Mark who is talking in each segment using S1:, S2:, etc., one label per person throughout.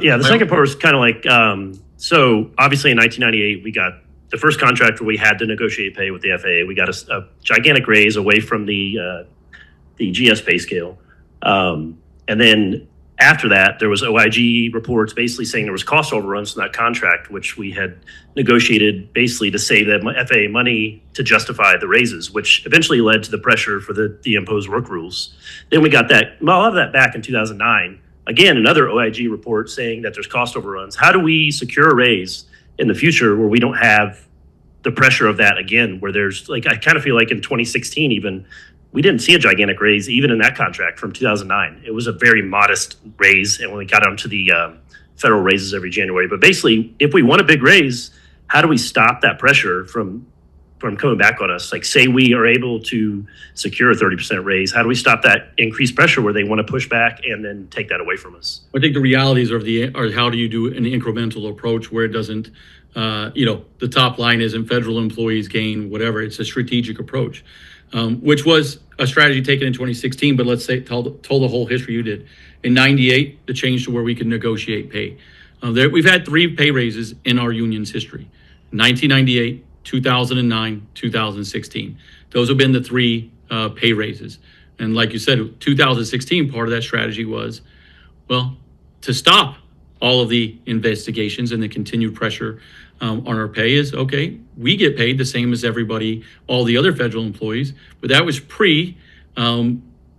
S1: Yeah, the second part was kind of like, so obviously in 1998, we got the first contract where we had to negotiate pay with the FAA. We got a gigantic raise away from the GS pay scale. And then after that, there was OIG reports basically saying there was cost overruns from that contract, which we had negotiated basically to save the FAA money to justify the raises, which eventually led to the pressure for the imposed work rules. Then we got a lot of that back in 2009. Again, another OIG report saying that there's cost overruns. How do we secure a raise in the future where we don't have the pressure of that again, where there's like, I kind of feel like in 2016 even, we didn't see a gigantic raise even in that contract from 2009. It was a very modest raise, and when we got onto the federal raises every January. But basically, if we want a big raise, how do we stop that pressure from coming back on us? Like, say we are able to secure a 30% raise, how do we stop that increased pressure where they want to push back and then take that away from us?
S2: I think the realities are how do you do an incremental approach where it doesn't, the top line isn't federal employees gain whatever. It's a strategic approach. Which was a strategy taken in 2016, but let's say tell the whole history you did. In 98, the change to where we can negotiate pay. We've had 3 pay raises in our union's history: 1998, 2009, 2016. Those have been the 3 pay raises. And like you said, 2016, part of that strategy was, well, to stop all of the investigations and the continued pressure on our pay is, okay, we get paid the same as everybody, all the other federal employees, but that was pre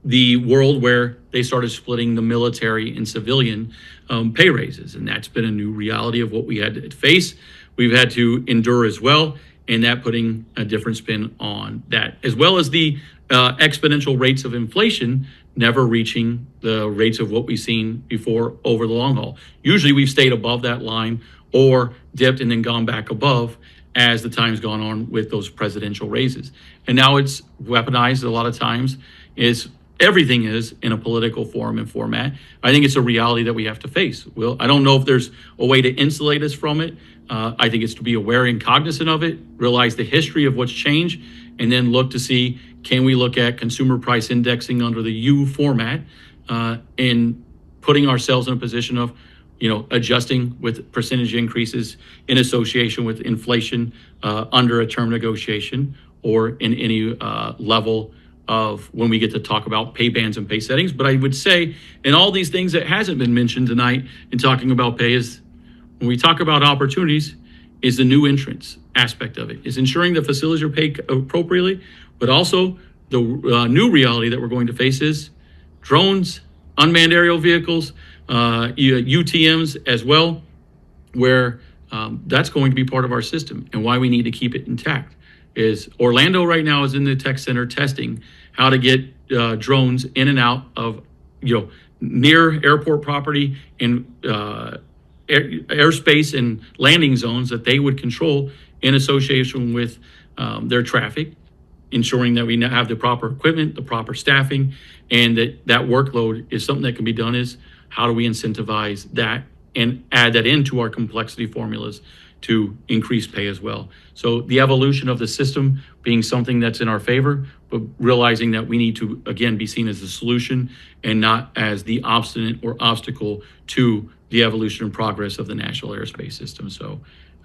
S2: the world where they started splitting the military and civilian pay raises. And that's been a new reality of what we had to face. We've had to endure as well, and that putting a different spin on that, as well as the exponential rates of inflation never reaching the rates of what we've seen before over the long haul. Usually we've stayed above that line or dipped and then gone back above as the time's gone on with those presidential raises. And now it's weaponized a lot of times. Everything is in a political form and format. I think it's a reality that we have to face. Well, I don't know if there's a way to insulate us from it. I think it's to be aware and cognizant of it, realize the history of what's changed, and then look to see, can we look at consumer price indexing under the U format and putting ourselves in a position of, adjusting with percentage increases in association with inflation under a term negotiation or in any level of when we get to talk about pay bands and pay settings. But I would say in all these things that hasn't been mentioned tonight in talking about pay is when we talk about opportunities is the new entrance aspect of it, is ensuring that facilities are paid appropriately, but also the new reality that we're going to face is drones, unmanned aerial vehicles, UTMs as well, where that's going to be part of our system, and why we need to keep it intact. Is Orlando right now is in the tech center testing how to get drones in and out of near airport property and airspace and landing zones that they would control in association with their traffic, ensuring that we have the proper equipment, the proper staffing, and that workload is something that can be done. Is how do we incentivize that and add that into our complexity formulas to increase pay as well? So the evolution of the system being something that's in our favor, but realizing that we need to, again, be seen as the solution and not as the obstinate or obstacle to the evolution and progress of the national airspace system. So